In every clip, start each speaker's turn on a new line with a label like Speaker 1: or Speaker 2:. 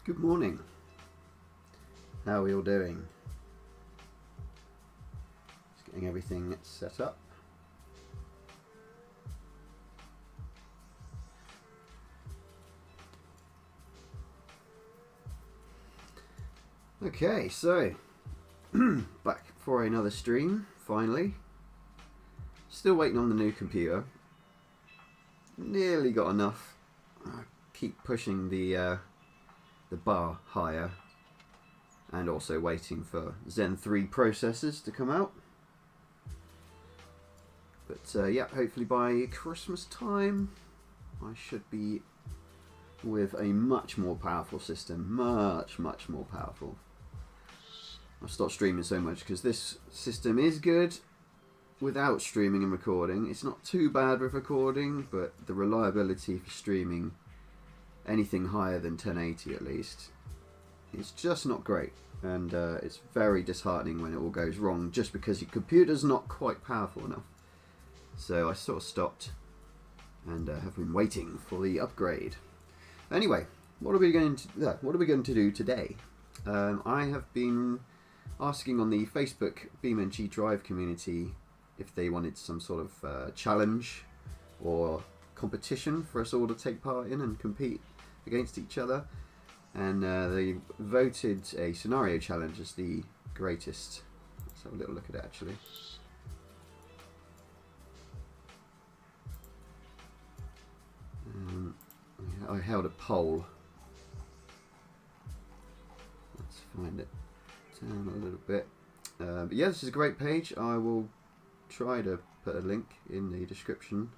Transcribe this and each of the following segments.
Speaker 1: Good morning. How are we all doing? Just getting everything set up. Okay, so back for another stream, finally. Still waiting on the new computer. Nearly got enough. I keep pushing the bar higher, and also waiting for Zen 3 processors to come out. But yeah, hopefully by Christmas time I should be with a much more powerful system. Much more powerful. I've stopped streaming so much because this system is good without streaming and recording. It's not too bad with recording, but the reliability for streaming anything higher than 1080 at least, it's just not great. And it's very disheartening when it all goes wrong just because your computer's not quite powerful enough. So I sort of stopped and have been waiting for the upgrade. Anyway, what are we going to do today? I have been asking on the Facebook BeamNG.drive community if they wanted some sort of challenge or competition for us all to take part in and compete against each other, and they voted a scenario challenge as the greatest. Let's have a little look at it actually. I held a poll. Let's find it down a little bit. But yeah, this is a great page. I will try to put a link in the description,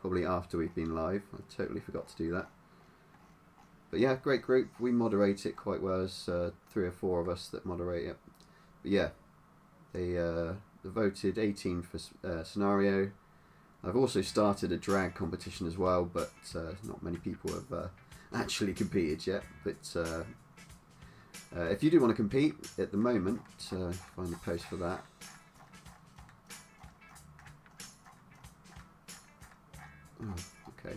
Speaker 1: probably after we've been live. I totally forgot to do that. But yeah, great group. We moderate it quite well. There's 3 or 4 of us that moderate it. But yeah, they voted 18 for scenario. I've also started a drag competition as well, but not many people have actually competed yet. But if you do want to compete at the moment, find the post for that. Oh, okay.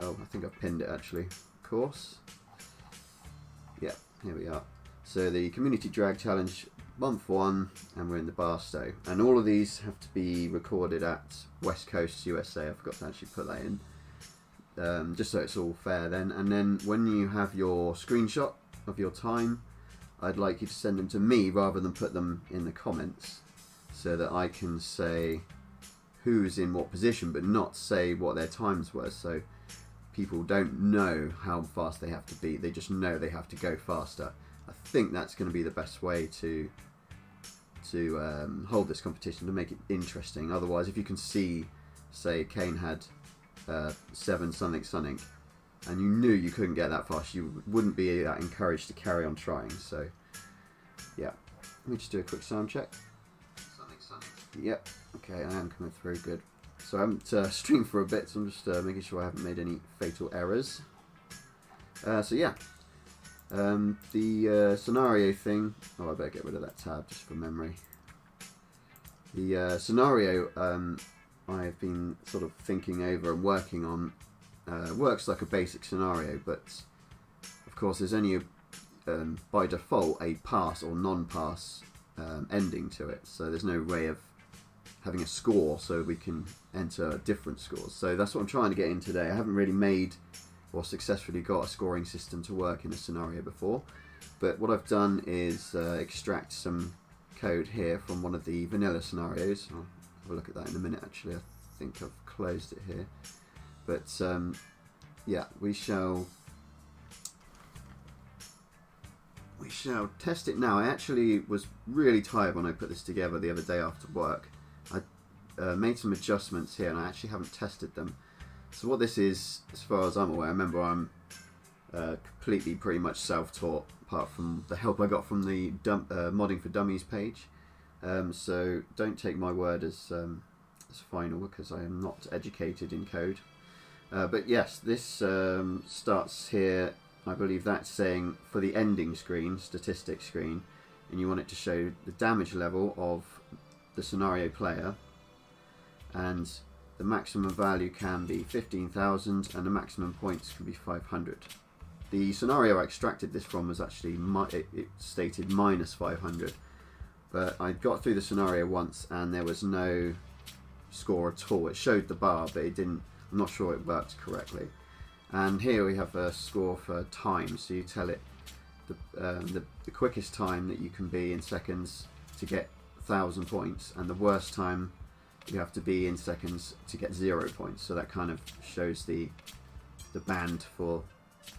Speaker 1: Oh, I think I've pinned it actually. Of course. Yeah, here we are. So the Community Drag Challenge, month 1, and we're in the Barstow. And all of these have to be recorded at West Coast, USA. I forgot to actually put that in. Just so it's all fair then. And then when you have your screenshot of your time, I'd like you to send them to me rather than put them in the comments, so that I can say who's in what position, but not say what their times were. So people don't know how fast they have to be. They just know they have to go faster. I think that's going to be the best way to hold this competition, to make it interesting. Otherwise, if you can see, say Kane had 7 something, and you knew you couldn't get that fast, you wouldn't be that encouraged to carry on trying. So yeah, let me just do a quick sound check. Yep, okay, I am coming through, good. So I haven't streamed for a bit, so I'm just making sure I haven't made any fatal errors. So yeah, the scenario thing, oh I better get rid of that tab just for memory. The scenario I've been sort of thinking over and working on works like a basic scenario, but of course there's only by default a pass or non-pass ending to it, so there's no way of having a score so we can enter different scores. So that's what I'm trying to get in today. I haven't really made or successfully got a scoring system to work in a scenario before, but what I've done is extract some code here from one of the vanilla scenarios. I'll have a look at that in a minute actually. I think I've closed it here, but yeah, we shall test it now. I actually was really tired when I put this together the other day after work. I made some adjustments here and I actually haven't tested them. So what this is, as far as I'm aware, remember I'm completely pretty much self-taught, apart from the help I got from the Modding for Dummies page. So don't take my word as final, because I am not educated in code. But yes, this starts here. I believe that's saying for the ending screen, statistics screen, and you want it to show the damage level of the scenario player, and the maximum value can be 15,000 and the maximum points can be 500. the scenario I extracted this from was actually it stated -500, but I got through the scenario once and there was no score at all. It showed the bar, but it didn't. I'm not sure it worked correctly. And here we have a score for time, so you tell it the quickest time that you can be in seconds to get 1,000 points, and the worst time you have to be in seconds to get 0 points. So that kind of shows the band for,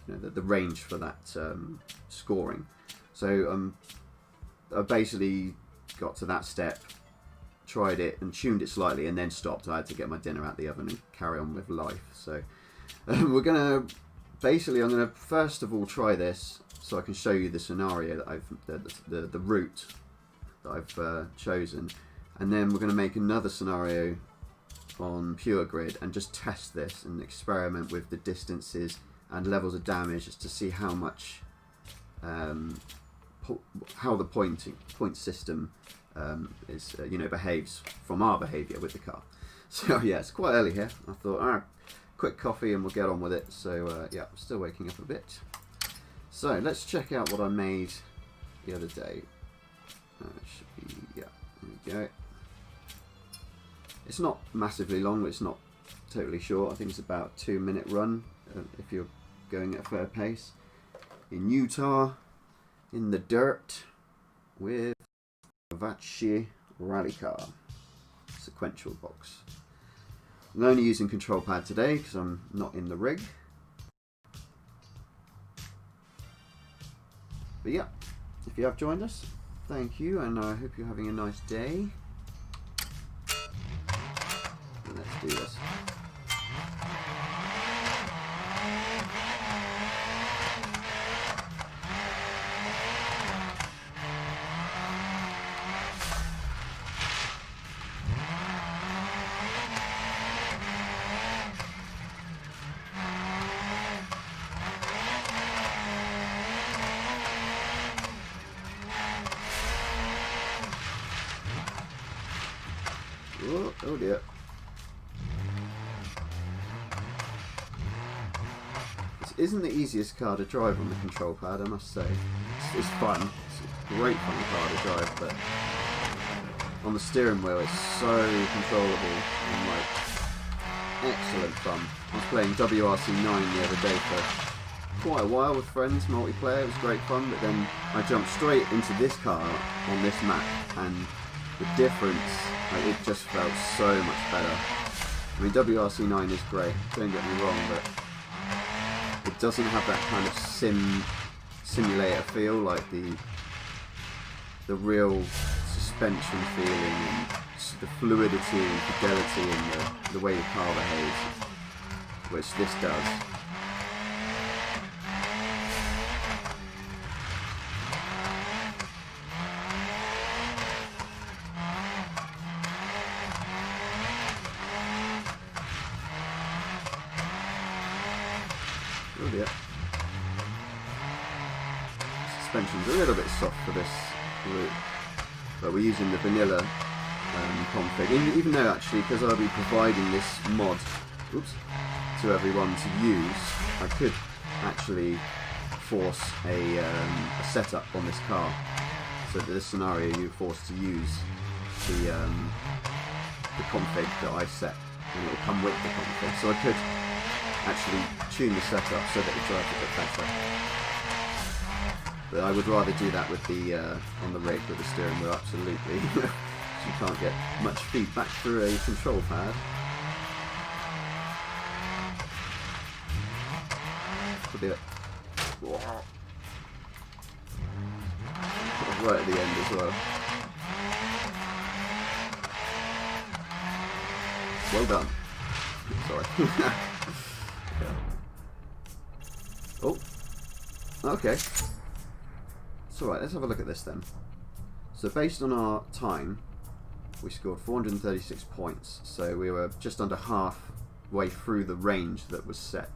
Speaker 1: you know, the range for that scoring. So I basically got to that step, tried it and tuned it slightly, and then stopped. I had to get my dinner out the oven and carry on with life. So we're gonna basically, I'm gonna first of all try this so I can show you the scenario that I've the route that I've chosen, and then we're gonna make another scenario on pure grid and just test this and experiment with the distances and levels of damage, just to see how much how the point system is you know, behaves from our behaviour with the car. So yeah, it's quite early here. I thought, quick coffee and we'll get on with it. So yeah, I'm still waking up a bit. So let's check out what I made the other day. It should be, yeah, there we go. It's not massively long, it's not totally short. I think it's about a 2-minute run if you're going at a fair pace. In Utah, in the dirt, with a Apache rally car sequential box. I'm only using control pad today because I'm not in the rig. But yeah, if you have joined us, thank you, and I hope you're having a nice day. And let's do this. Oh dear. This isn't the easiest car to drive on the control pad, I must say. It's fun. It's a great fun car to drive, but on the steering wheel it's so controllable and like excellent fun. I was playing WRC9 the other day for quite a while with friends, multiplayer. It was great fun, but then I jumped straight into this car on this map, and the difference, like, it just felt so much better. I mean, WRC9 is great, don't get me wrong, but it doesn't have that kind of simulator feel, like the real suspension feeling and the fluidity and fidelity in the way the car behaves, which this does. Oh dear. Suspension's a little bit soft for this route, but we're using the vanilla config, even though actually, because I'll be providing this mod to everyone to use, I could actually force a setup on this car, so that this scenario you're forced to use the config that I set, and it will come with the config, so I could actually tune the setup so that it drives a bit better. But I would rather do that with the on the rig with the steering wheel, absolutely. You can't get much feedback through a control pad. Could be it. Right at the end as well. Well done. Sorry. Oh, okay. It's alright, let's have a look at this then. So based on our time, we scored 436 points, so we were just under halfway through the range that was set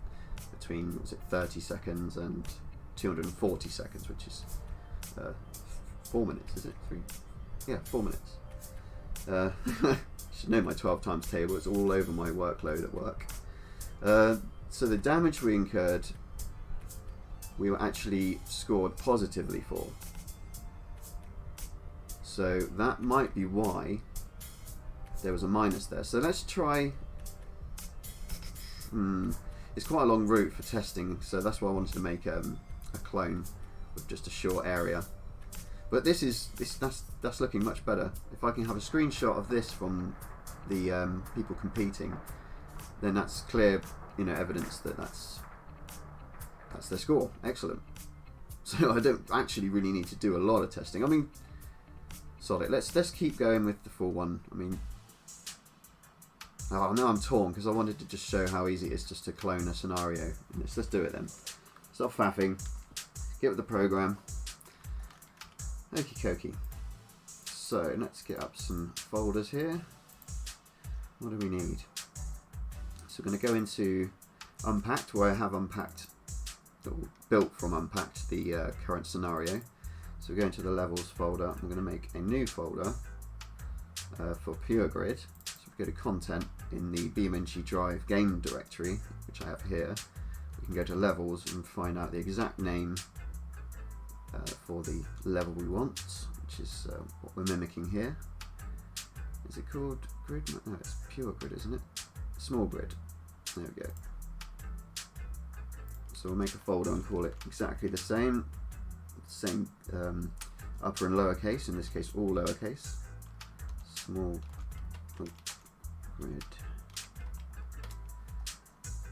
Speaker 1: between, was it 30 seconds and 240 seconds, which is 4 minutes, is it? 4 minutes. Should know my 12 times table, it's all over my workload at work. So the damage we incurred we were actually scored positively for. So that might be why there was a minus there. So let's try. It's quite a long route for testing, so that's why I wanted to make a clone with just a short area. But that's looking much better. If I can have a screenshot of this from the people competing, then that's clear, evidence that that's their score. Excellent. So I don't actually really need to do a lot of testing. I mean, solid. Let's keep going with the full one. I mean, now I'm torn because I wanted to just show how easy it is just to clone a scenario. Let's do it then. Stop faffing. Get with the program. Okie dokie. So let's get up some folders here. What do we need? So we're going to go into Unpacked, where I have unpacked, or built from Unpacked, the current scenario. So we go into the Levels folder. I'm going to make a new folder for Pure Grid. So we go to Content in the BeamNG.drive game directory, which I have here. We can go to Levels and find out the exact name for the level we want, which is what we're mimicking here. Is it called Grid? No, it's Pure Grid, isn't it? Small Grid. There we go. So we'll make a folder and call it exactly the same. Same upper and lowercase, in this case all lowercase. Small Grid.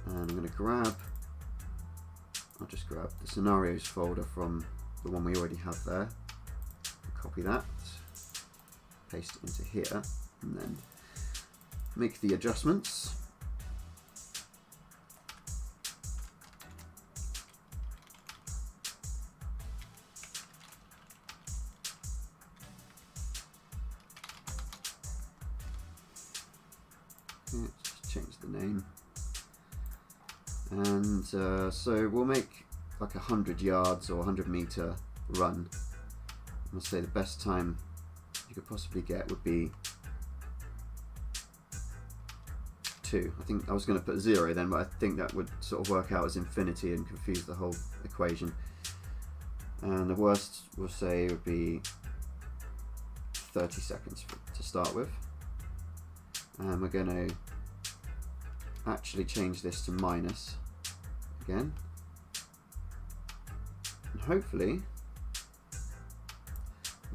Speaker 1: And I'm going to I'll just grab the scenarios folder from the one we already have there. Copy that, paste it into here, and then make the adjustments. Just change the name. And so we'll make like 100 yards or 100 meter run. I must say the best time you could possibly get would be 2. I think I was going to put 0 then, but I think that would sort of work out as infinity and confuse the whole equation. And the worst we'll say would be 30 seconds to start with. And we're going to actually change this to minus again. And hopefully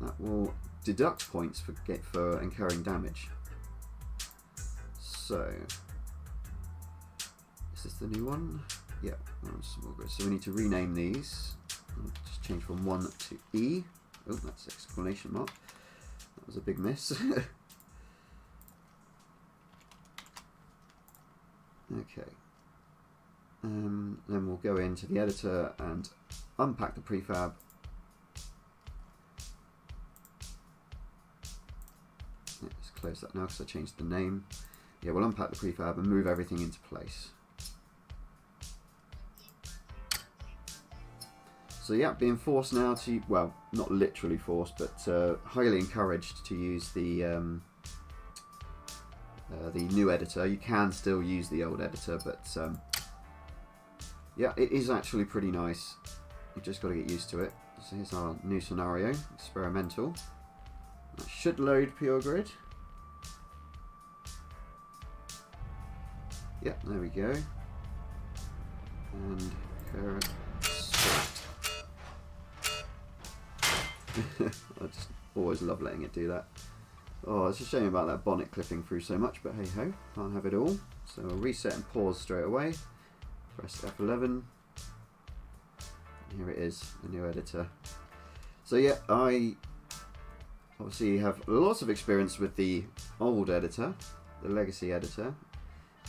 Speaker 1: that will deduct points for incurring damage. So, is this the new one? Yeah, small grid. So we need to rename these. I'll just change from 1 to E. Oh, that's exclamation mark. That was a big miss. Okay. Then we'll go into the editor and unpack the prefab. Let's close that now because I changed the name. Yeah, we'll unpack the prefab and move everything into place. So yeah, being forced now to, well, not literally forced, but highly encouraged to use the new editor. You can still use the old editor, but yeah, it is actually pretty nice. You've just got to get used to it. So here's our new scenario, experimental. That should load Pure Grid. Yeah, there we go. And carrot spot. I just always love letting it do that. Oh, it's a shame about that bonnet clipping through so much, but hey ho, can't have it all. So I'll reset and pause straight away. Press F11. Here it is, the new editor. So yeah, I obviously have lots of experience with the old editor, the legacy editor,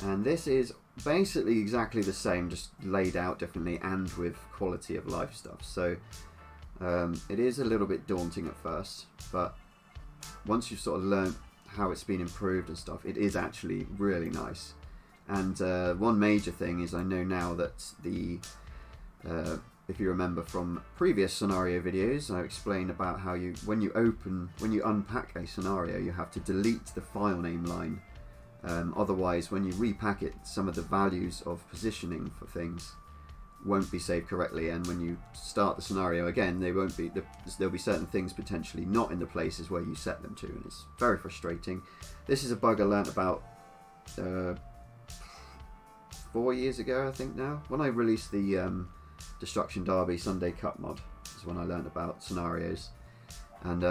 Speaker 1: and this is basically exactly the same, just laid out differently and with quality of life stuff. So it is a little bit daunting at first, but once you've sort of learned how it's been improved and stuff, it is actually really nice. And one major thing is I know now that the if you remember from previous scenario videos, I explained about how when you unpack a scenario, you have to delete the file name line. Otherwise, when you repack it, some of the values of positioning for things won't be saved correctly, and when you start the scenario again, they won't be. There'll be certain things potentially not in the places where you set them to, and it's very frustrating. This is a bug I learnt about 4 years ago, I think now, when I released the Destruction Derby Sunday Cup mod. Is when I learnt about scenarios, and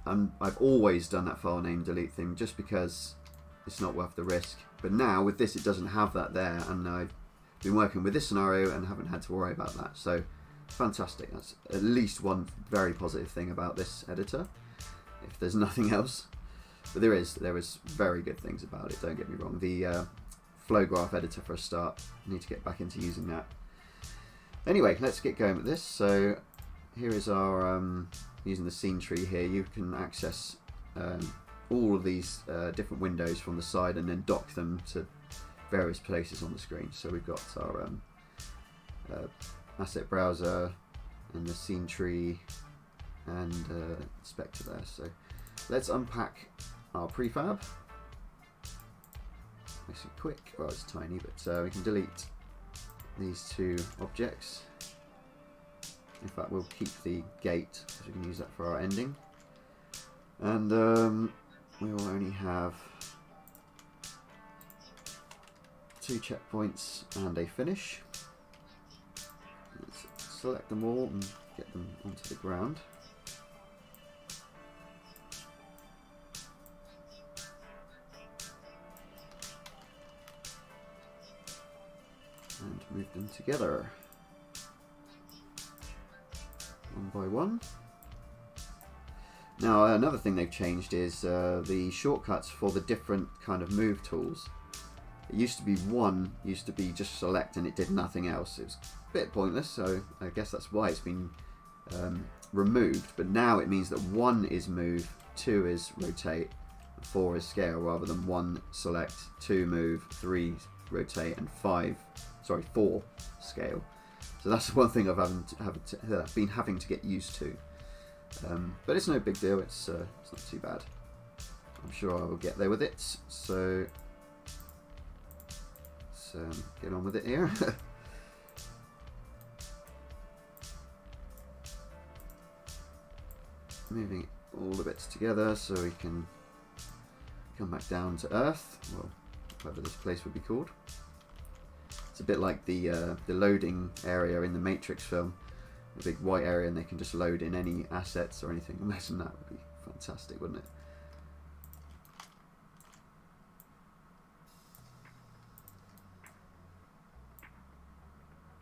Speaker 1: I've always done that file name delete thing just because it's not worth the risk. But now with this, it doesn't have that there, and I've been working with this scenario and haven't had to worry about that. So fantastic. That's at least one very positive thing about this editor, if there's nothing else. But there is very good things about it, don't get me wrong. The flow graph editor for a start, I need to get back into using that. Anyway, let's get going with this. So here is our using the scene tree here. You can access all of these different windows from the side and then dock them to various places on the screen. So we've got our asset browser and the scene tree and Spectre there. So let's unpack our prefab. Nice and quick. Well, it's tiny, but we can delete these two objects. In fact, we'll keep the gate because we can use that for our ending. And we will only have 2 checkpoints and a finish. Let's select them all and get them onto the ground. And move them together one by one. Now another thing they've changed is the shortcuts for the different kind of move tools. It used to be one, used to be just select and it did nothing else. It was a bit pointless, so I guess that's why it's been removed. But now it means that 1 is move, 2 is rotate, 4 is scale, rather than 1 select, 2 move, 3 rotate, and 4 scale. So that's one thing I've been having to get used to. But it's no big deal, it's not too bad. I'm sure I will get there with it. So let's get on with it here. Moving all the bits together so we can come back down to Earth, well, whatever this place would be called. It's a bit like the loading area in the Matrix film, the big white area, and they can just load in any assets or anything. Imagine that would be fantastic, wouldn't it?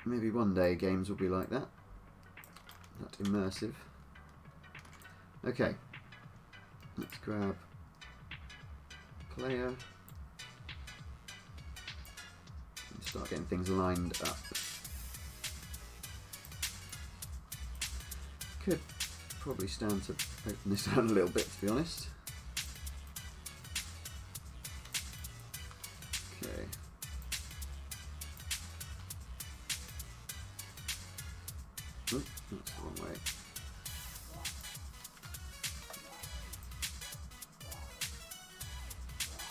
Speaker 1: Maybe one day games will be like that, immersive. Okay, let's grab player. Start getting things lined up. Could probably stand to open this out a little bit, to be honest. Okay. Oop, that's the wrong way.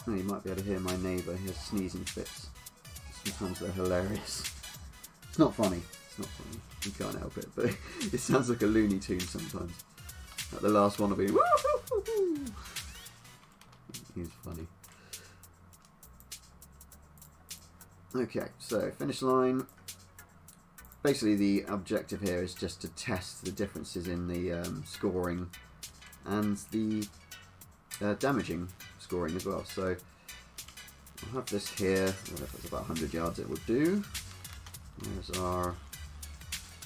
Speaker 1: Oh, you might be able to hear my neighbour, he has sneezing fits. Sometimes they're hilarious. It's not funny. It's not funny. You can't help it, but it sounds like a Looney Tune sometimes. Like the last one will be woo-hoo-hoo-hoo. He's funny. Okay, so finish line. Basically, the objective here is just to test the differences in the scoring and the damaging scoring as well. So I'll have this here. Well, if it's about 100 yards, it would do. There's our.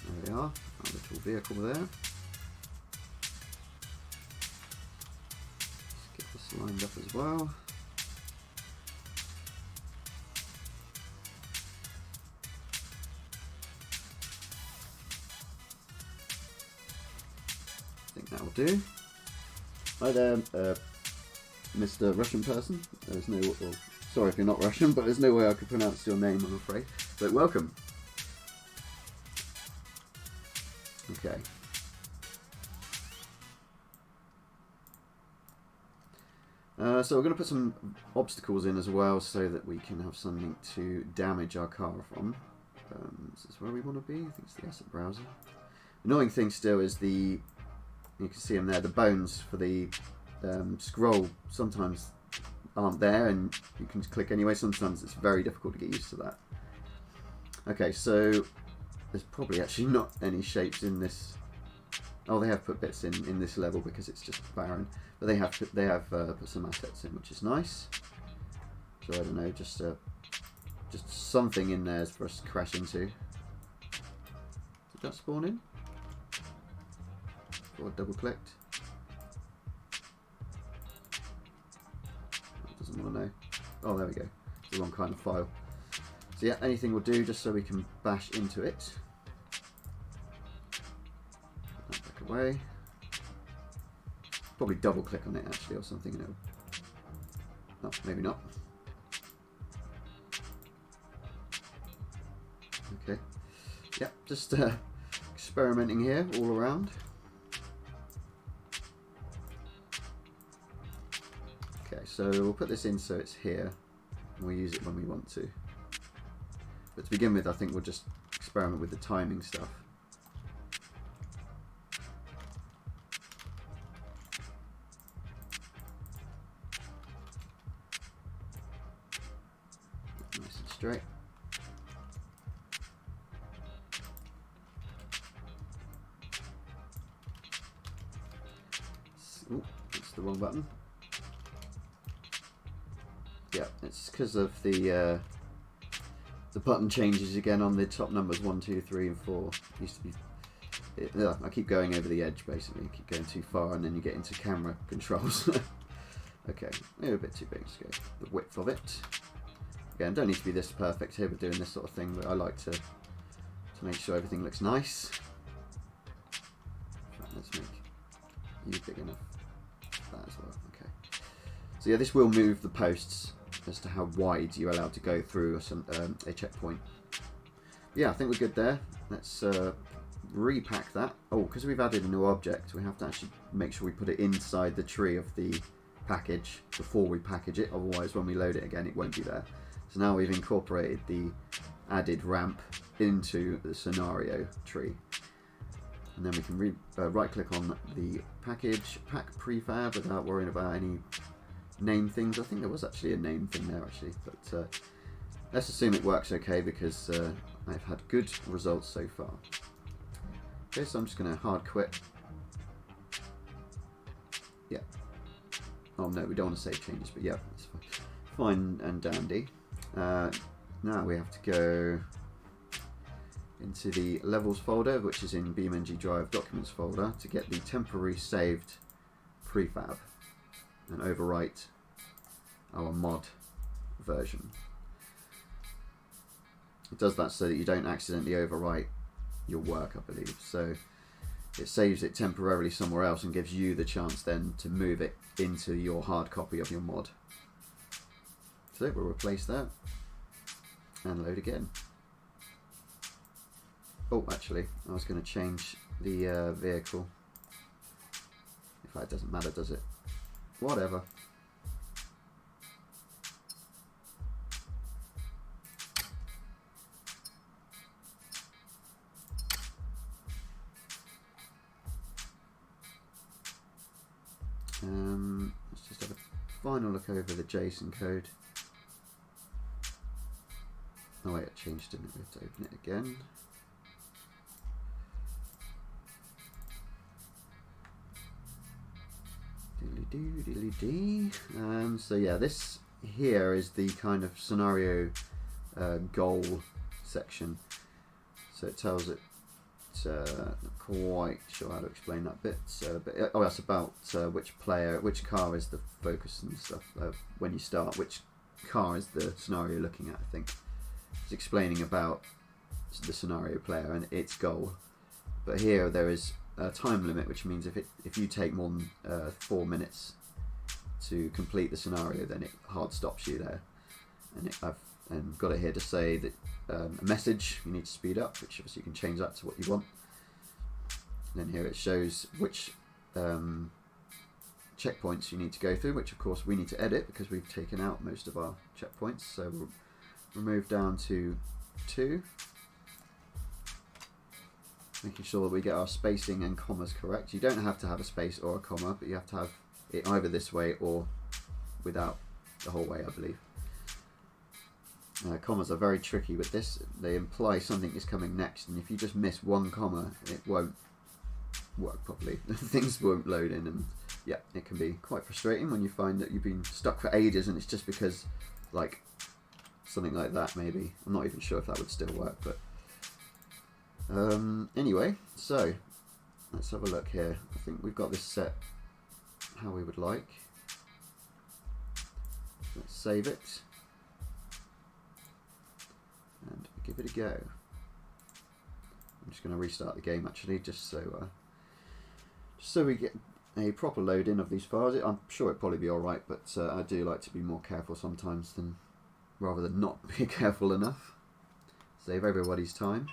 Speaker 1: There we are. Our little vehicle there. Let's get this lined up as well. I think that will do. Hi there, Mr. Russian person. There's no. Well, sorry if you're not Russian, but there's no way I could pronounce your name, I'm afraid. But welcome. Okay. So we're going to put some obstacles in as well so that we can have something to damage our car from. Is this where we want to be? I think it's the asset browser. Annoying thing still is you can see them there, the bones for the scroll sometimes aren't there, and you can click anyway. Sometimes it's very difficult to get used to that. Okay, so there's probably actually not any shapes in this. Oh, they have put bits in this level because it's just barren, but they have put some assets in, which is nice. So I don't know, just something in there for us to crash into. Did that spawn in? Or double clicked? Doesn't want to know. Oh, there we go. It's the wrong kind of file. So yeah, anything will do just so we can bash into it. Put that back away. Probably double click on it actually or something. You know. Oh, maybe not. Okay. Yeah, just experimenting here all around. Okay, so we'll put this in so it's here, and we'll use it when we want to. But to begin with, I think we'll just experiment with the timing stuff. Nice and straight. Oh, that's the wrong button. Yeah, it's because of the button changes again on the top numbers 1, 2, 3, and 4. Used to be. I keep going over the edge basically. I keep going too far, and then you get into camera controls. Okay, maybe a bit too big. Let's go the width of it. Again, don't need to be this perfect here. We're doing this sort of thing, but I like to make sure everything looks nice. Right, let's make you big enough. That as well. Okay. So yeah, this will move the posts as to how wide you're allowed to go through a checkpoint. Yeah, I think we're good there. Let's repack that. Oh, because we've added a new object, we have to actually make sure we put it inside the tree of the package before we package it. Otherwise, when we load it again, it won't be there. So now we've incorporated the added ramp into the scenario tree. And then we can right-click on the package, pack prefab without worrying about any name things. I think there was actually a name thing there actually, but let's assume it works okay because I've had good results so far. Okay, so I'm just going to hard quit. Yeah. Oh no, we don't want to save changes, but yeah, it's fine and dandy. Now we have to go into the levels folder, which is in BeamNG.drive documents folder, to get the temporary saved prefab and overwrite our mod version. It does that so that you don't accidentally overwrite your work, I believe. So it saves it temporarily somewhere else and gives you the chance then to move it into your hard copy of your mod. So we'll replace that and load again. Oh, actually, I was going to change the vehicle. In fact, it doesn't matter, does it? Whatever. Let's just have a final look over the JSON code. Oh wait, it changed, didn't it? We have to open it again. So yeah, this here is the kind of scenario goal section. So it tells it, not quite sure how to explain that bit, but oh, that's about which car is the focus and stuff. When you start, which car is the scenario looking at, I think. It's explaining about the scenario player and its goal. But here there is a time limit, which means if you take more than 4 minutes to complete the scenario, then it hard stops you there. And I've got it here to say that a message you need to speed up, which obviously you can change that to what you want. And then here it shows which checkpoints you need to go through, which of course we need to edit because we've taken out most of our checkpoints. So we'll move down to 2. making sure that we get our spacing and commas correct. You don't have to have a space or a comma, but you have to have it either this way or without the whole way, I believe. Commas are very tricky with this. They imply something is coming next, and if you just miss one comma, it won't work properly. Things won't load in, and yeah, it can be quite frustrating when you find that you've been stuck for ages and it's just because, like, something like that maybe. I'm not even sure if that would still work, but anyway, so let's have a look here. I think we've got this set how we would like. Let's save it and give it a go. I'm just going to restart the game actually, just so we get a proper load in of these files. I'm sure it'll probably be alright, but I do like to be more careful sometimes rather than not be careful enough. Save everybody's time.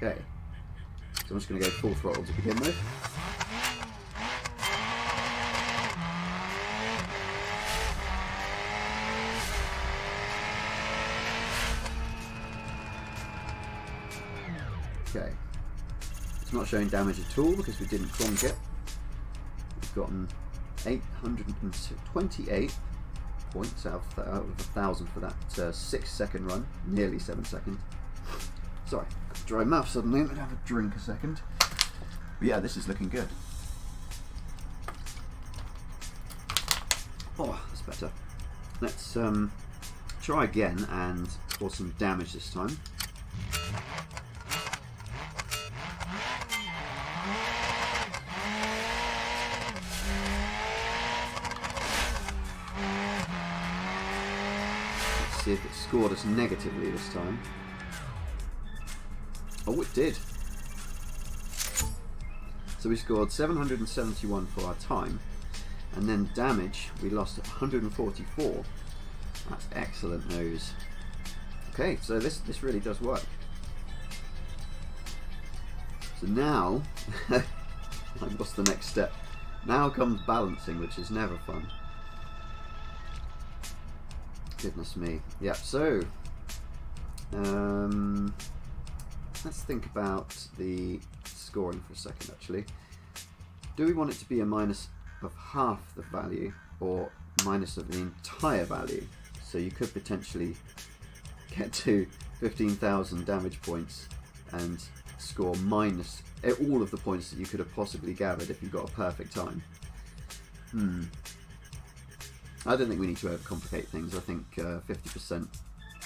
Speaker 1: Okay, so I'm just going to go full throttle to begin with. Okay, it's not showing damage at all because we didn't clonk it. We've gotten 828 points out of 1,000 for that 6-second run, nearly 7 seconds. Sorry, got a dry mouth suddenly. I'm going to have a drink a second. But yeah, this is looking good. Oh, that's better. Let's try again and cause some damage this time. Let's see if it scored us negatively this time. Oh, it did. So we scored 771 for our time, and then damage we lost 144. That's excellent news. Okay, so this really does work. So now, what's the next step? Now comes balancing, which is never fun. Goodness me. Yeah, so let's think about the scoring for a second actually. Do we want it to be a minus of half the value or minus of the entire value? So you could potentially get to 15,000 damage points and score minus all of the points that you could have possibly gathered if you got a perfect time. I don't think we need to overcomplicate things. I think 50%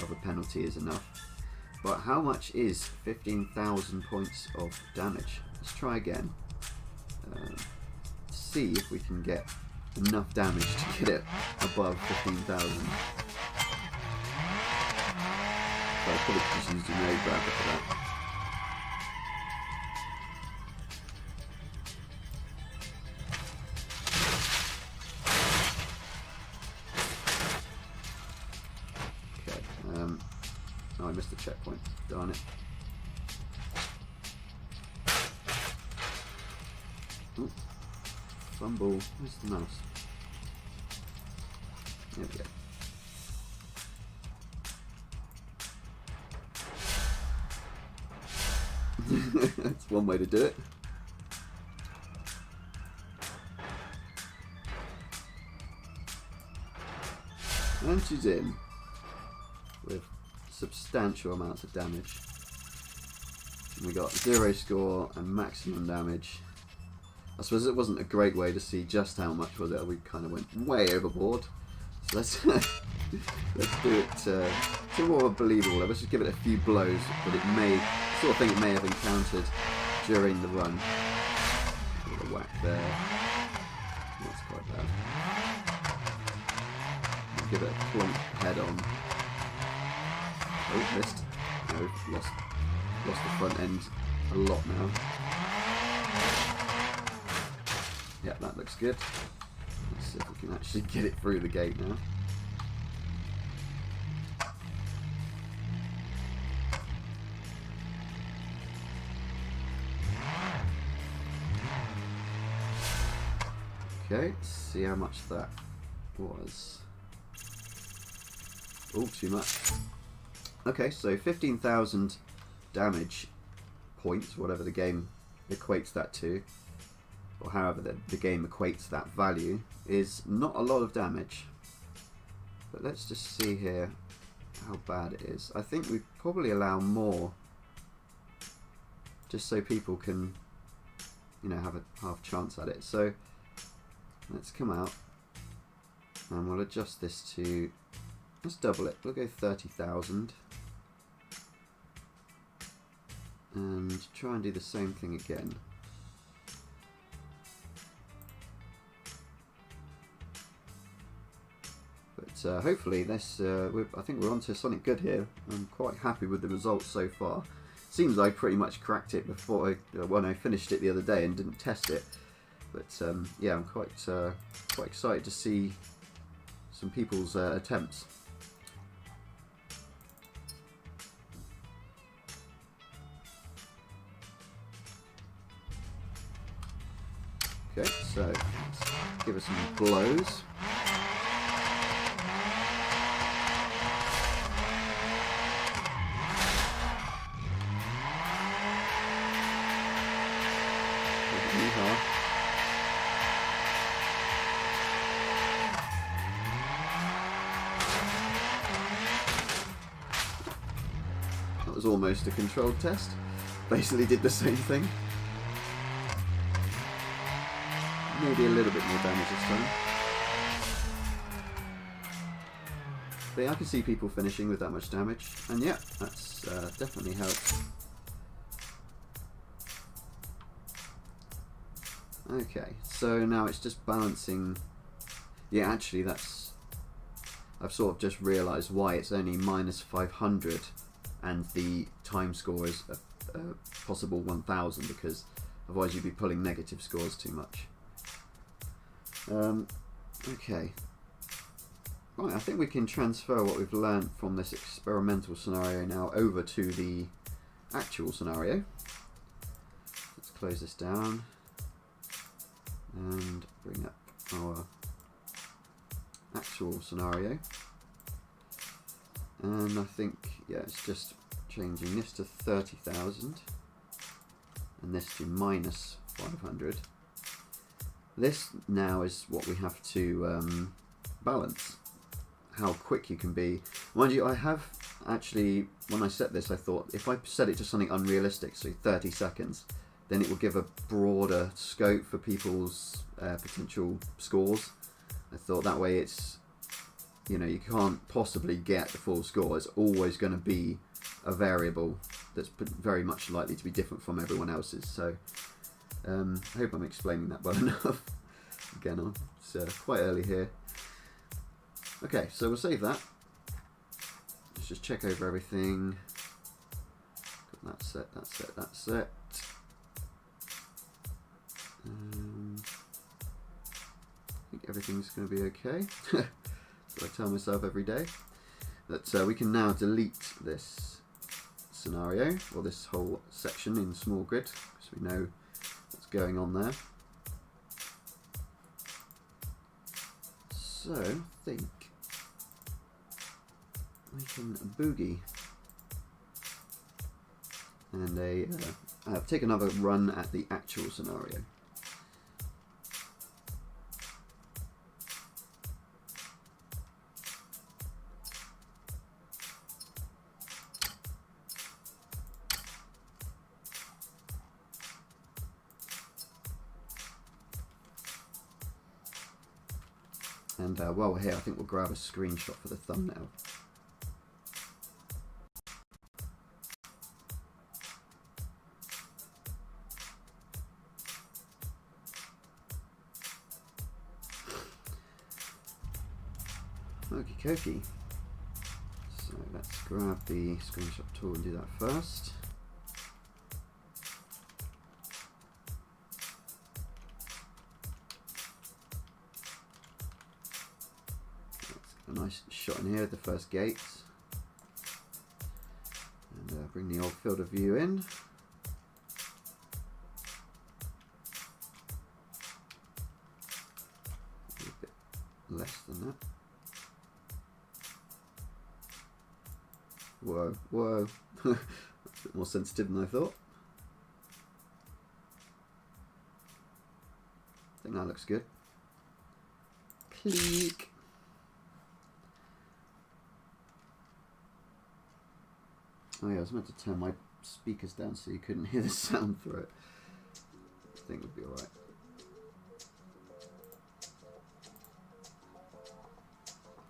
Speaker 1: of a penalty is enough. But how much is 15,000 points of damage? Let's try again. See if we can get enough damage to get it above 15,000. So I probably just used a no grabber for that. Oh, I missed the checkpoint. Darn it. Ooh. Fumble. Where's the mouse? There we go. That's one way to do it. And she's in with substantial amounts of damage. And we got 0 score and maximum damage. I suppose it wasn't a great way to see just how much was it. We kind of went way overboard. So let's let's do it to more believable. Let's just give it a few blows that it may sort of thing it may have encountered during the run. A little whack there. That's quite bad. We'll give it a plump head on. Oh, missed. No, lost the front end a lot now. Yeah, that looks good. Let's see if we can actually get it through the gate now. Okay, let's see how much that was. Oh, too much. Okay, so 15,000 damage points, whatever the game equates that to, or however the game equates that value, is not a lot of damage. But let's just see here how bad it is. I think we probably allow more, just so people can, you know, have a half chance at it. So let's come out and we'll adjust this to, let's double it. We'll go 30,000 and try and do the same thing again. But hopefully this, I think we're onto something good here. I'm quite happy with the results so far. Seems I pretty much cracked it before when I finished it the other day and didn't test it. But yeah, I'm quite excited to see some people's attempts. Okay, so let's give it some blows. That was almost a controlled test. Basically did the same thing. Maybe a little bit more damage this time. But yeah, I can see people finishing with that much damage, and yeah, that's definitely helped. Okay, so now it's just balancing. Yeah, actually that's, I've sort of just realised why it's only minus 500 and the time score is a possible 1000, because otherwise you'd be pulling negative scores too much. Okay. Right, I think we can transfer what we've learned from this experimental scenario now over to the actual scenario. Let's close this down and bring up our actual scenario. And I think, yeah, it's just changing this to 30,000 and this to minus 500. This now is what we have to balance, how quick you can be. Mind you, I have actually, when I set this, I thought if I set it to something unrealistic, so 30 seconds, then it will give a broader scope for people's potential scores. I thought that way it's, you know, you can't possibly get the full score. It's always going to be a variable that's very much likely to be different from everyone else's. So I hope I'm explaining that well enough. Again, it's quite early here. Okay, so we'll save that. Let's just check over everything. Got that set, that set, that set. I think everything's going to be okay. So I tell myself every day. That we can now delete this scenario, or this whole section in small grid, because we know what's going on there. So I think we can boogie and take another run at the actual scenario. And while we're here, I think we'll grab a screenshot for the thumbnail. Okie dokie. So let's grab the screenshot tool and do that first. A nice shot in here at the first gate, and bring the old field of view in. less than that. Whoa, whoa. That's a bit more sensitive than I thought. I think that looks good. Click. Oh yeah, I was meant to turn my speakers down so you couldn't hear the sound through it. I think would be alright.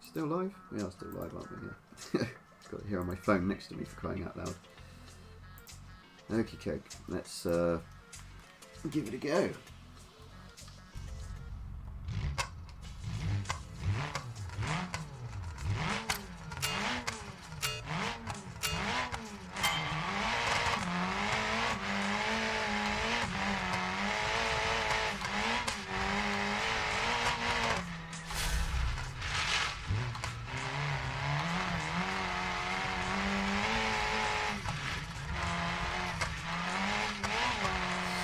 Speaker 1: Still live? We are still live, aren't we? Yeah. Got it here on my phone next to me for crying out loud. Okie cake, let's give it a go.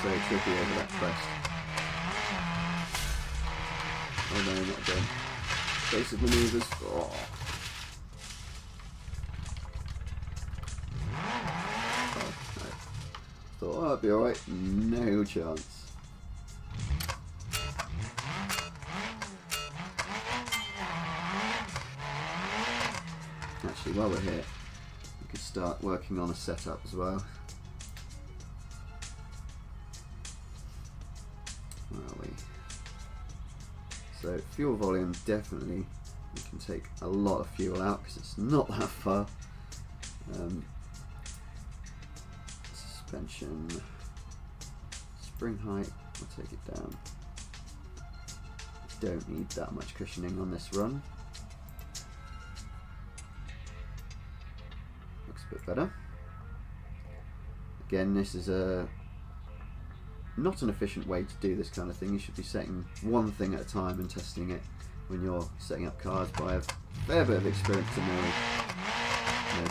Speaker 1: So tricky over that crest. Oh no, not again. Basic maneuvers. Oh. Oh, no. Thought, oh, that'd be alright. No chance. Actually, while we're here, we could start working on a setup as well. Where are we? So fuel volume, definitely we can take a lot of fuel out because it's not that far. Suspension, spring height, I'll take it down. Don't need that much cushioning on this run. Looks a bit better. Again, this is not an efficient way to do this kind of thing. You should be setting one thing at a time and testing it when you're setting up cars. But I have a fair bit of experience to know,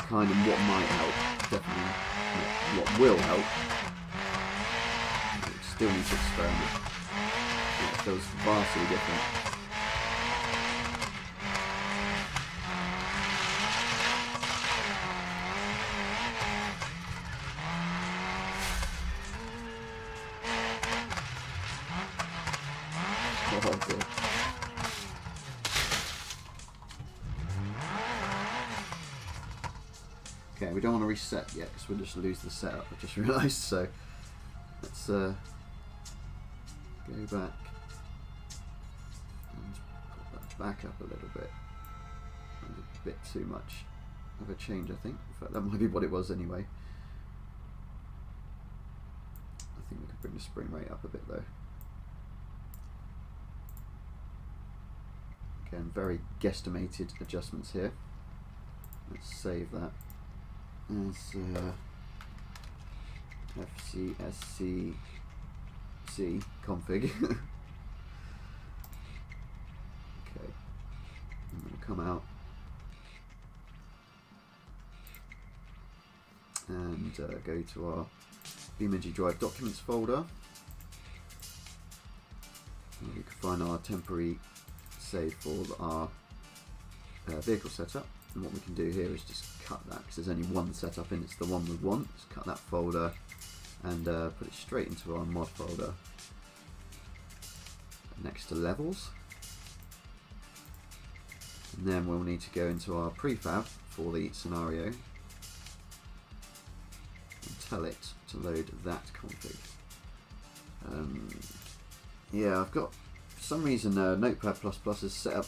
Speaker 1: kind of what might help, definitely not what will help. You still need to experiment. It feels vastly different. Okay, we don't want to reset yet because we'll just lose the setup, I just realised, so let's go back and put that back up a little bit. A bit too much of a change, I think. In fact, that might be what it was anyway. I think we could bring the spring rate up a bit though. Again, very guesstimated adjustments here. Let's save that as FCSCC config. Okay, I'm going to come out and go to our BeamNG.drive documents folder. And we can find our temporary save for our vehicle setup. And what we can do here is just cut that, because there's only one setup in, it's the one we want. Just cut that folder and put it straight into our mod folder next to levels. And then we'll need to go into our prefab for the scenario and tell it to load that config. Yeah, I've got, for some reason, Notepad++ is set up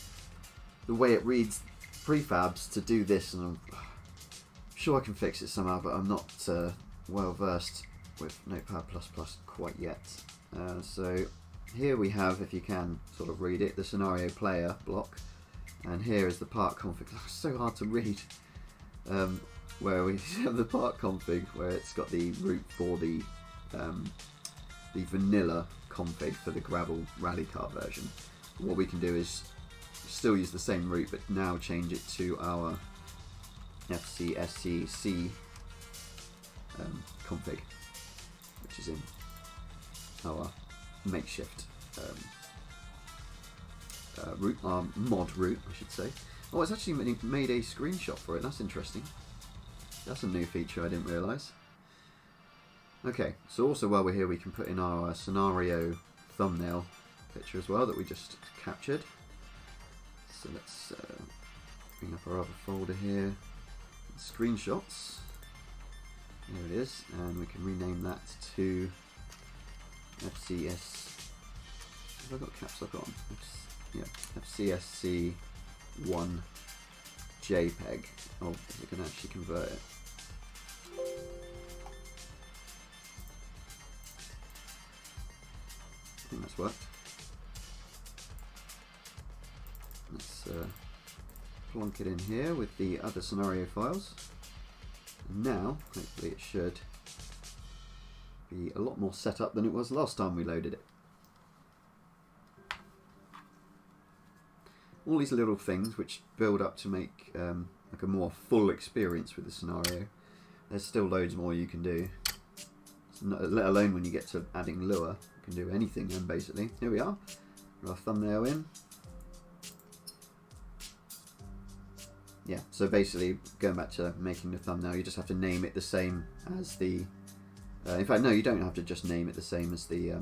Speaker 1: the way it reads prefabs to do this, and I'm sure I can fix it somehow, but I'm not well versed with Notepad++ quite yet. So here we have, if you can sort of read it, the scenario player block, and here is the part config. It's so hard to read. Where we have the part config, where it's got the route for the vanilla config for the gravel rally car version. What we can do is still use the same route, but now change it to our FCSCC config, which is in route, our mod route, I should say. Oh, it's actually made a screenshot for it. That's interesting. That's a new feature I didn't realise. Okay, so also while we're here, we can put in our scenario thumbnail picture as well that we just captured. So let's bring up our other folder here. Screenshots. There it is, and we can rename that to FCS. Have I got caps lock on? Yeah, FCSC1 JPEG. Oh, is it going to actually convert it? I think that's worked. Let's plonk it in here with the other scenario files. And now, hopefully it should be a lot more set up than it was last time we loaded it. All these little things which build up to make like a more full experience with the scenario. There's still loads more you can do. Let alone when you get to adding lure, you can do anything then basically. Here we are, our thumbnail in. Yeah, so basically going back to making the thumbnail, you just have to name it the same as the... in fact, no, you don't have to just name it the same as the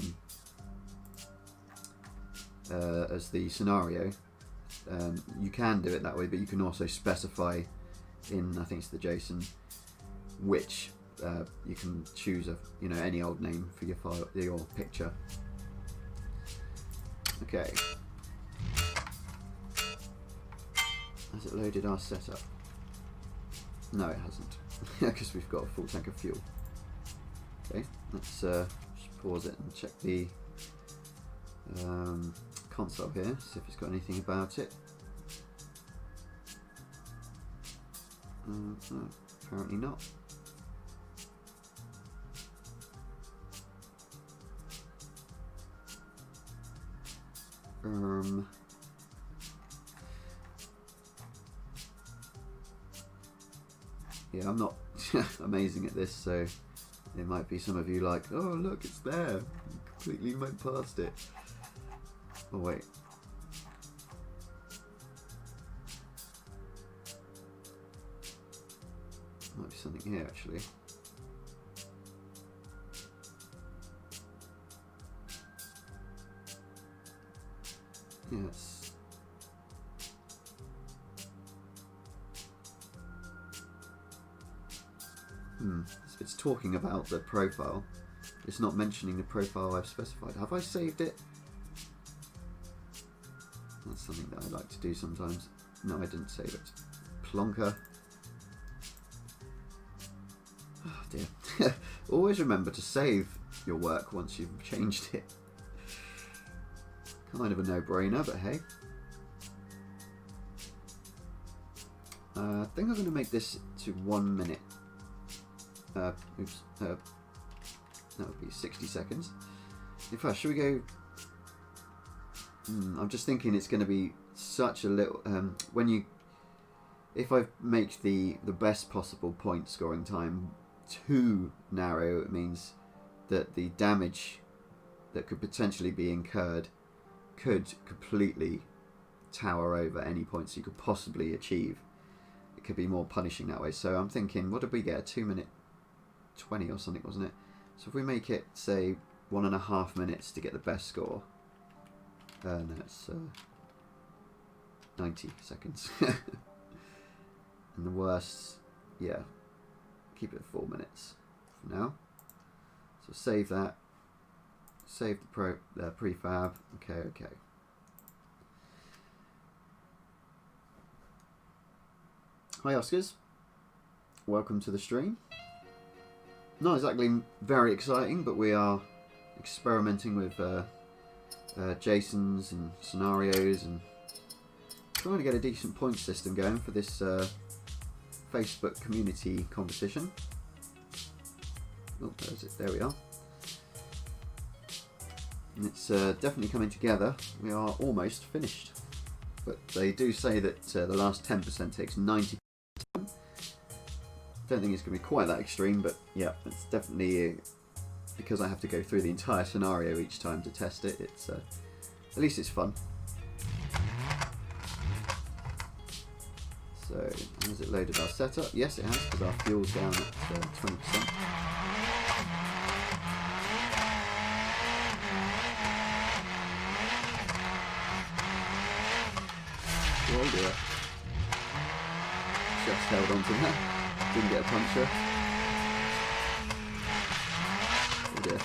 Speaker 1: scenario. You can do it that way, but you can also specify in, I think it's the JSON, which you can choose any old name for your file, your picture. Okay. Has it loaded our setup? No, it hasn't, because we've got a full tank of fuel. Okay, let's just pause it and check the console here, see if it's got anything about it. No, apparently not. Yeah, I'm not amazing at this, so there might be some of you like, oh look, it's there, you completely went past it. Oh wait. Might be something here actually. Yes. It's talking about the profile. It's not mentioning the profile I've specified. Have I saved it? That's something that I like to do sometimes. No, I didn't save it. Plonker. Oh dear. Always remember to save your work once you've changed it. Kind of a no-brainer, but hey. I think I'm going to make this to 1 minute. Oops. That would be 60 seconds. In fact, should we go... I'm just thinking it's going to be such a little... if I make the best possible point scoring time too narrow, it means that the damage that could potentially be incurred could completely tower over any points you could possibly achieve. It could be more punishing that way. So I'm thinking, what did we get? A 2 minute 20 or something, wasn't it? So if we make it, say, 1.5 minutes to get the best score. No, it's 90 seconds. And the worst, yeah, keep it at 4 minutes for now. So save that. Save the prefab. Okay. Hi Oscars, welcome to the stream. Not exactly very exciting, but we are experimenting with JSONs and scenarios and trying to get a decent point system going for this Facebook community competition. Oh, there's it. There we are. And it's definitely coming together. We are almost finished, but they do say that the last 10% takes 90%. Don't think it's going to be quite that extreme, but yeah, it's definitely because I have to go through the entire scenario each time to test it. It's at least it's fun. So, has it loaded our setup? Yes, it has, because our fuel's down at 20%. Oh dear. Just held on to that. Didn't get a puncture. Oh dear.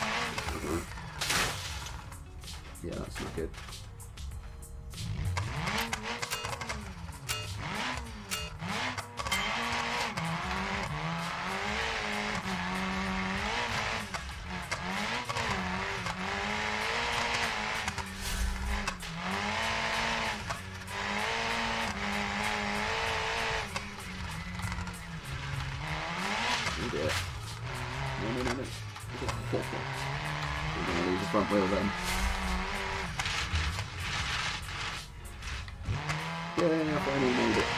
Speaker 1: Yeah, that's not good. Oh dear. No. We're going to lose the front wheel then. Yeah, I finally made it.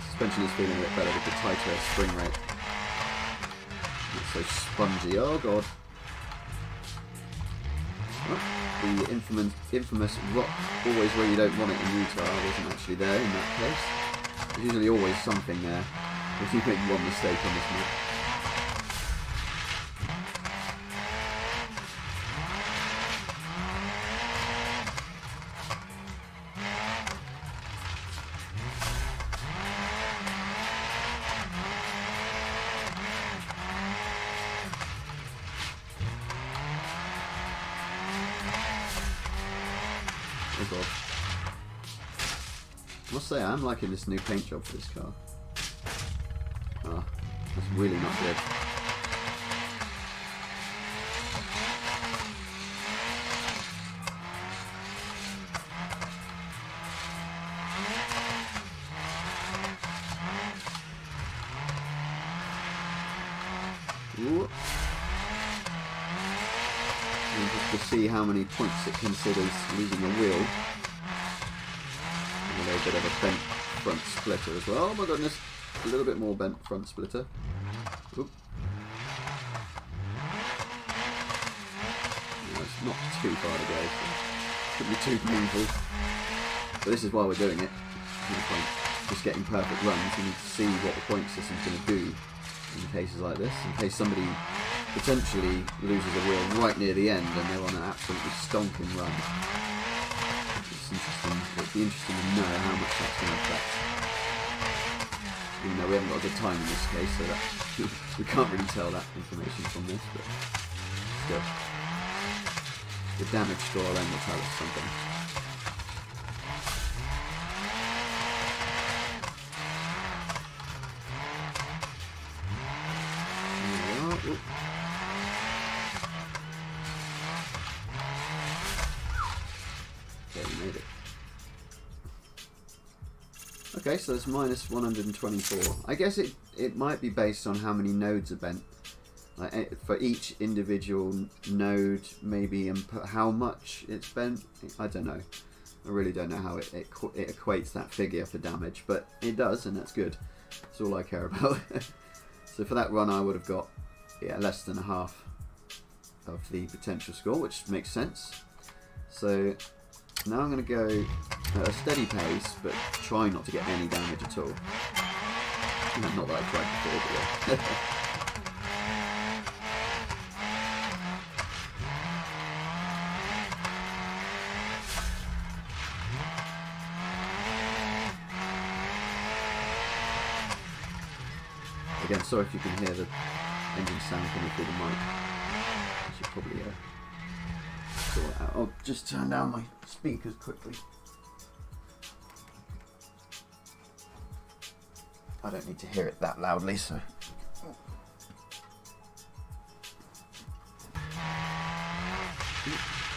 Speaker 1: Suspension is feeling a bit better with the tighter spring rate. It's so spongy. Oh god. Oh, the infamous rock always where you don't want it in Utah wasn't actually there in that case. There's usually always something there. If you make one mistake on this map. Oh god. I must say, I'm liking this new paint job for this car. Oh, that's really not good. Ooh. And just to see how many points it considers losing a wheel. And a little bit of a bent front splitter as well. Oh my goodness. A little bit more bent front splitter. Oop. No, it's not too far to go, so it shouldn't be too painful. But this is why we're doing it. No point just getting perfect runs. We need to see what the point system's going to do in cases like this. In case somebody potentially loses a wheel right near the end and they're on an absolutely stonking run. It's interesting. It'd be interesting to know how much that's going to affect. Even though we haven't got a good time in this case, so that we can't really tell that information from this, but still. The damage score alone will tell us something. There we are. Okay, we made it. Okay, so it's minus 124. I guess it might be based on how many nodes are bent. Like for each individual node, maybe, and how much it's bent. I don't know. I really don't know how it equates that figure for damage, but it does, and that's good. That's all I care about. So for that run, I would have got less than half of the potential score, which makes sense. So now I'm going to go at a steady pace, but try not to get any damage at all. Not that I tried before, but yeah. Again, sorry if you can hear the engine sound coming through the mic. I should probably sort it out. I'll just turn down my speakers quickly. I don't need to hear it that loudly, so.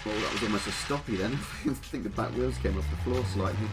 Speaker 1: Well, that was almost a stoppie then. I think the back wheels came off the floor slightly.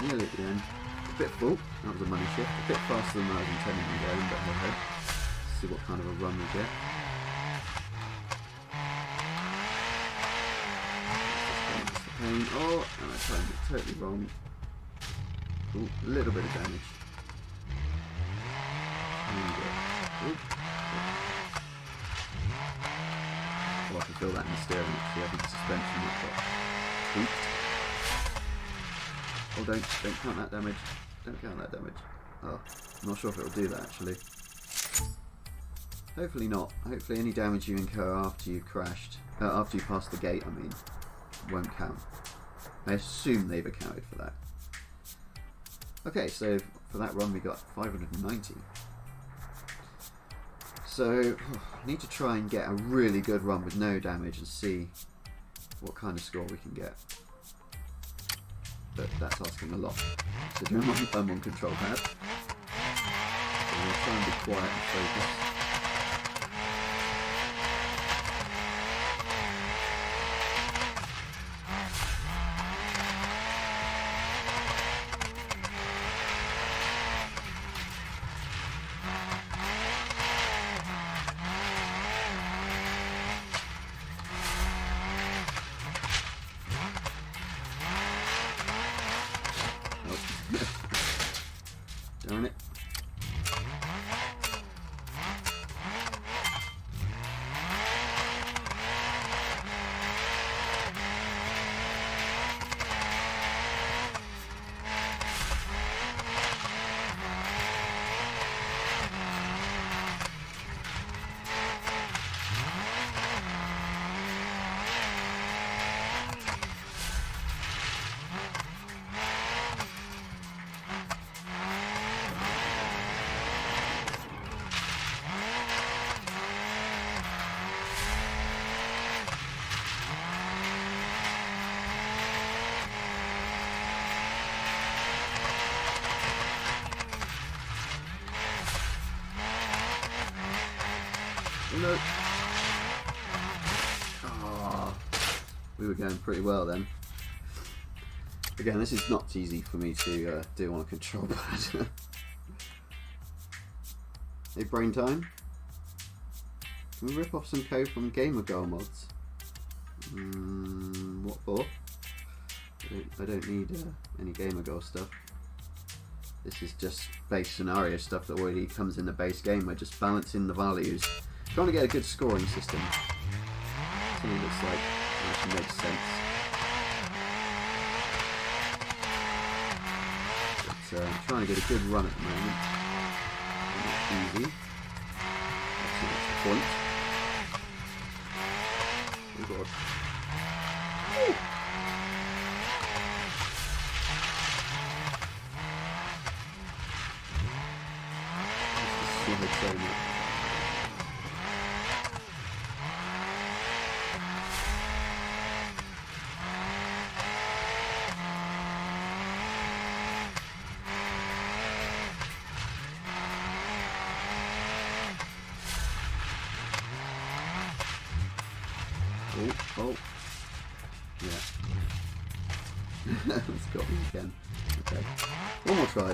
Speaker 1: nearly at the end. A bit full. That was a money shift. A bit faster than I was intending on going, but hey ho. Let's see what kind of a run we get. Oh, and I timed it totally wrong. Ooh, a little bit of damage. Ooh. Oh, I can feel that in the steering actually. I think the suspension might get tweaked. Oh, don't count that damage. Don't count that damage. Oh, I'm not sure if it'll do that actually. Hopefully not. Hopefully any damage you incur after you've crashed, after you pass the gate, I mean, won't count. I assume they've accounted for that. Okay, so for that run we got 590. So, I need to try and get a really good run with no damage and see what kind of score we can get. But that's asking a lot, considering I'm on control pad. So I'm going to try and be quiet and focus. Darn it. No. Oh, we were going pretty well then. Again, this is not easy for me to do on a control pad. Hey, brain time. Can we rip off some code from Gamer Girl mods? What for? I don't need any Gamer Girl stuff. This is just base scenario stuff that already comes in the base game. We're just balancing the values. Trying to get a good scoring system. Something that's like actually makes sense. But I'm trying to get a good run at the moment. Not easy. Actually, that's the point. Oh god. Woo! This is so much. Oh, yeah. It's got me again. Okay, one more try.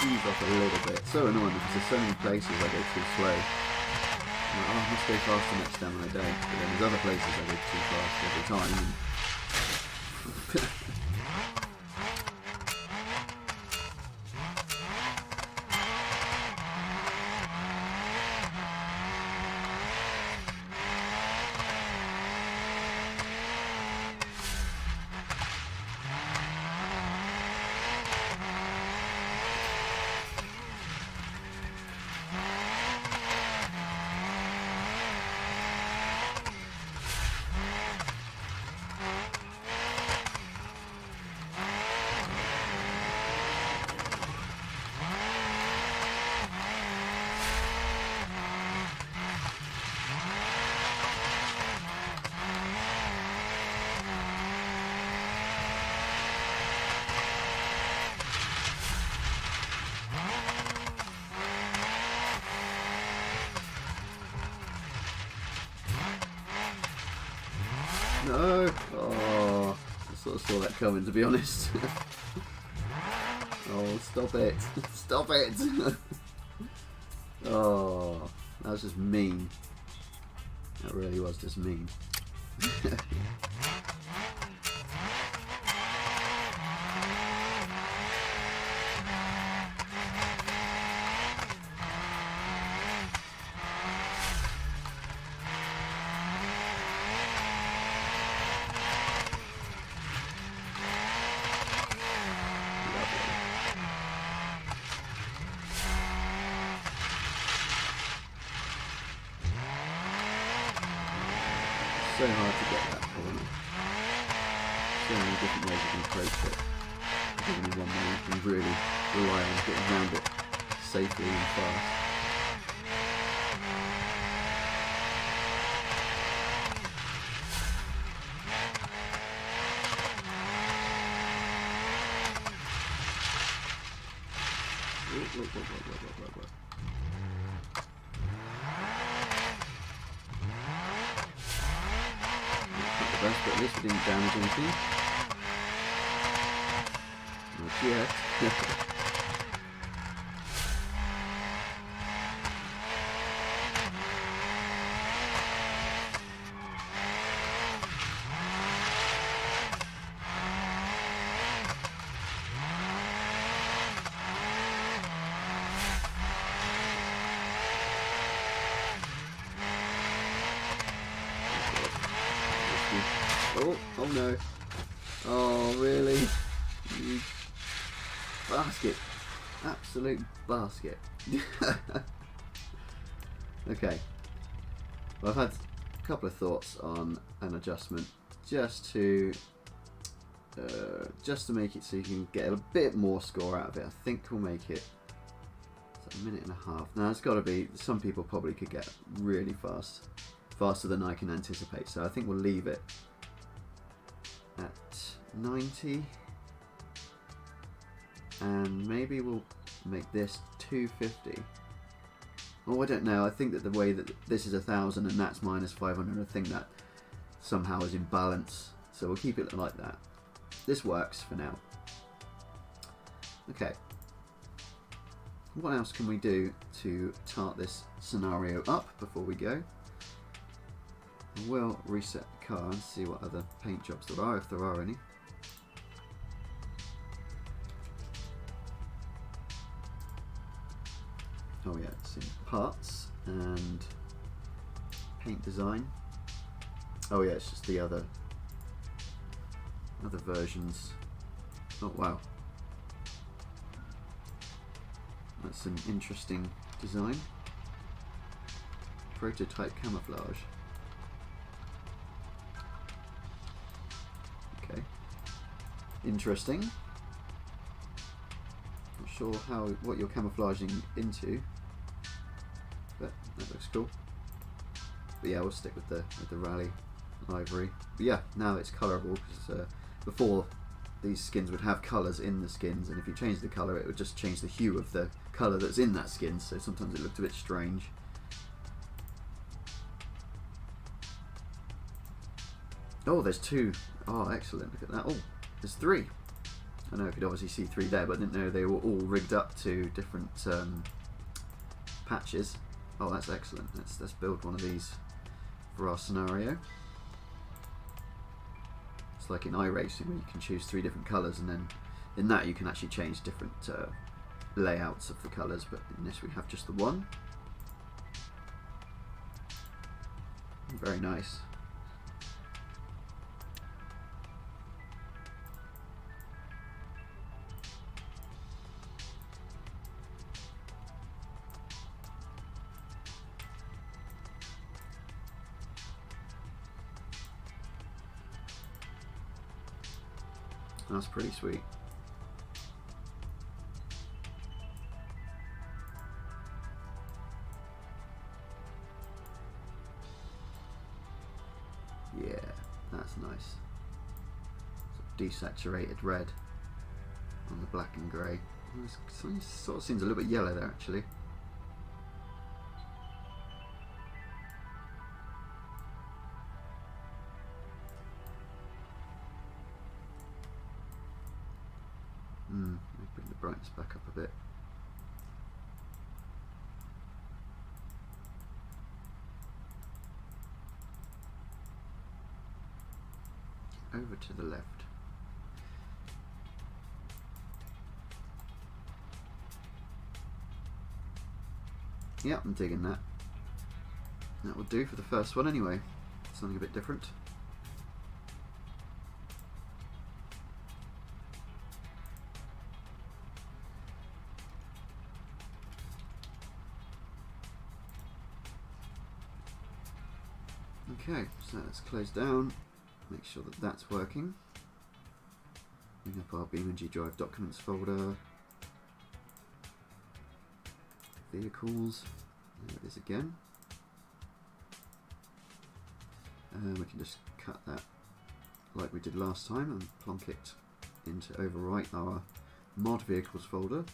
Speaker 1: Ease off a little bit. So annoying because there's so many places I go too slow. I'm like, oh, I must go faster next time, and I don't. But then there's other places I go too fast every time. No! Oh, I sort of saw that coming, to be honest. Oh, stop it. Stop it. Oh, that was just mean. That really was just mean. So hard to get that corner. So many different ways you can approach it. There's only one way you can really rely on getting around it safely and fast. Look. But at least we didn't damage anything. Not yet. Oh no. Oh, really? You basket. Absolute basket. Okay. Well, I've had a couple of thoughts on an adjustment just to make it so you can get a bit more score out of it. I think we'll make it a minute and a half. Now, it's got to be, some people probably could get really fast. Faster than I can anticipate. So I think we'll leave it at 90, and maybe we'll make this 250. Oh, I don't know. I think that the way that this is 1,000 and that's minus 500, I think that somehow is in balance. So we'll keep it like that. This works for now. Okay. What else can we do to tart this scenario up before we go? We'll reset the car and see what other paint jobs there are, if there are any. Oh yeah, it's in parts and paint design. Oh yeah, it's just the other versions. Oh wow, that's an interesting design. Prototype camouflage. Okay, interesting. Not sure what you're camouflaging into, but that looks cool. But yeah, we'll stick with the rally livery. But yeah, now it's colourable, because before these skins would have colours in the skins, and if you change the colour, it would just change the hue of the colour that's in that skin. So sometimes it looked a bit strange. Oh, there's two. Oh, excellent. Look at that. Oh, there's three. I know I could obviously see three there, but I didn't know they were all rigged up to different patches. Oh, that's excellent. Let's build one of these for our scenario. It's like in iRacing, where you can choose 3 different colours, and then in that you can actually change different layouts of the colours, but in this we have just the one. Very nice. That's pretty sweet. Yeah, that's nice. Desaturated red on the black and grey. It sort of seems a little bit yellow there, actually. Let me bring the brightness back up a bit. Over to the left. Yeah, I'm digging that. That will do for the first one anyway. Something a bit different. Okay, so let's close down, make sure that that's working. Bring up our BeamNG.drive documents folder. Vehicles, there it is again. And we can just cut that like we did last time and plonk it into overwrite our mod vehicles folder,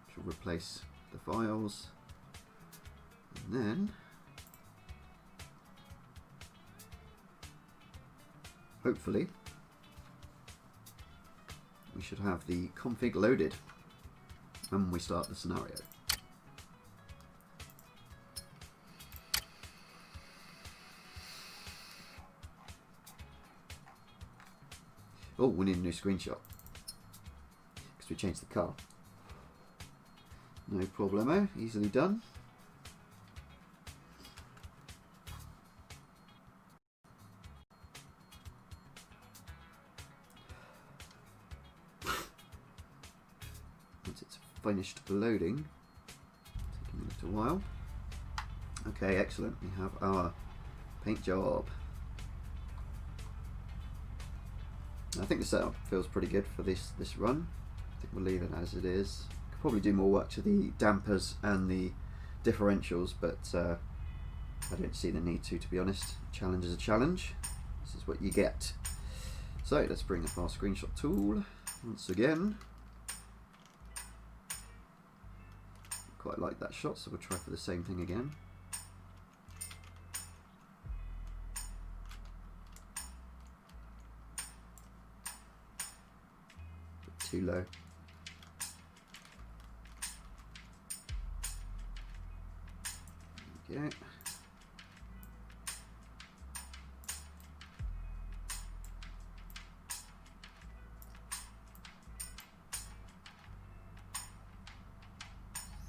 Speaker 1: which will replace the files. And then hopefully we should have the config loaded when we start the scenario. Oh, we need a new screenshot because we changed the car. No problemo, easily done. Once it's finished loading, taking a little while. Okay, excellent. We have our paint job. I think the setup feels pretty good for this run. I think we'll leave it as it is. Could probably do more work to the dampers and the differentials, but I don't see the need to be honest. Challenge is a challenge. This is what you get. So let's bring up our screenshot tool once again. Quite like that shot, so we'll try for the same thing again. Too low. Okay. I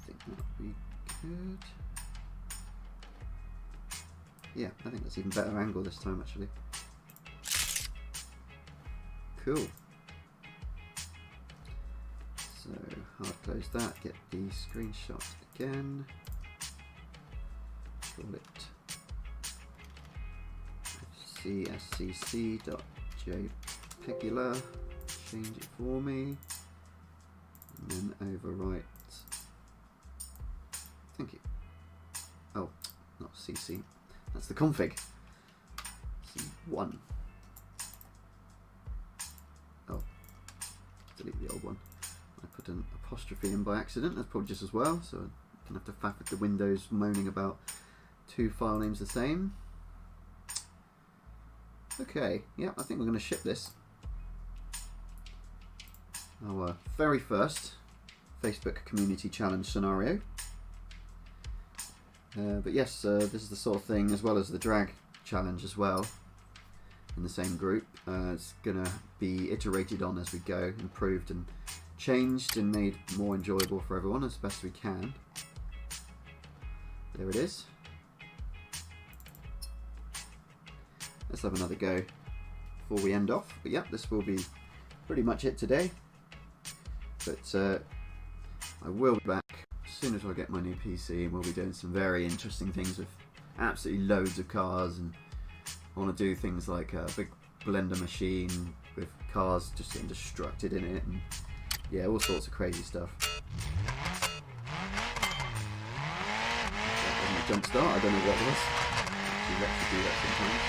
Speaker 1: think that'll be good. Yeah, I think that's even better angle this time actually. Cool. So hard close that, get the screenshot again, call it cscc.jpegula, change it for me, and then overwrite, thank you, oh, not cc, that's the config, C1, oh, delete the old one. I put an apostrophe in by accident, that's probably just as well, so I can have to faff with the Windows moaning about two file names the same. Okay, yeah, I think we're going to ship this. Our very first Facebook community challenge scenario. But yes, this is the sort of thing, as well as the drag challenge as well, in the same group. It's going to be iterated on as we go, improved and changed and made more enjoyable for everyone as best we can. There it is. Let's have another go before we end off. But yeah, this will be pretty much it today. But I will be back as soon as I get my new PC, and we'll be doing some very interesting things with absolutely loads of cars. And I want to do things like a big blender machine with cars just getting destructed in it, and yeah, all sorts of crazy stuff. Jump start, I don't know what it was. You actually do that sometimes.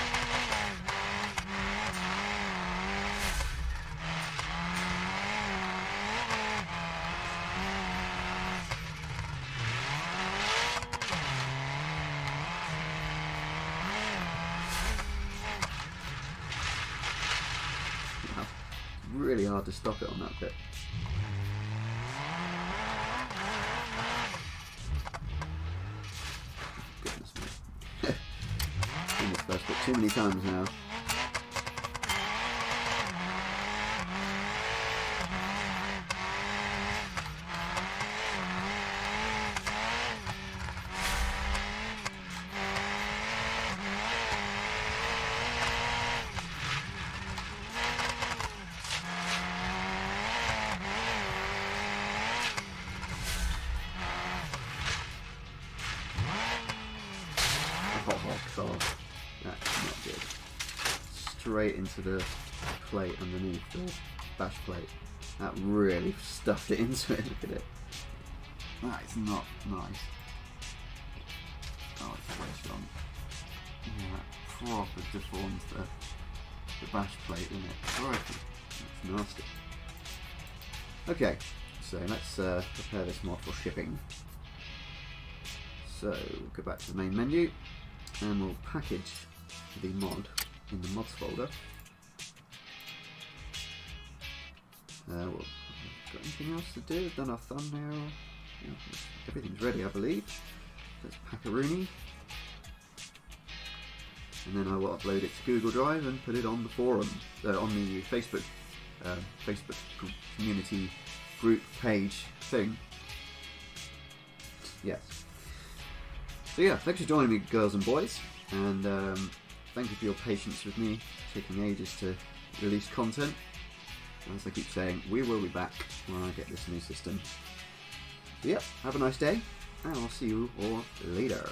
Speaker 1: Wow, really hard to stop it on that bit. Goodness me. Seen this first bit too many times now. Oh, that's not good. Straight into the plate underneath the bash plate. That really stuffed it into it. Look at it. That is not nice. Oh, it's very strong. Yeah, that proper deforms the bash plate, isn't it? Crikey. That's nasty. Okay, so let's prepare this mod for shipping. So go back to the main menu and we'll package the mod in the mods folder. Got anything else to do? We've done our thumbnail. Yeah, everything's ready, I believe. Let's Packaroonie. And then I will upload it to Google Drive and put it on the forum, on the Facebook community group page thing. Yes. So yeah, thanks for joining me, girls and boys, and thank you for your patience with me taking ages to release content. As I keep saying, we will be back when I get this new system. So yeah, have a nice day, and I'll see you all later.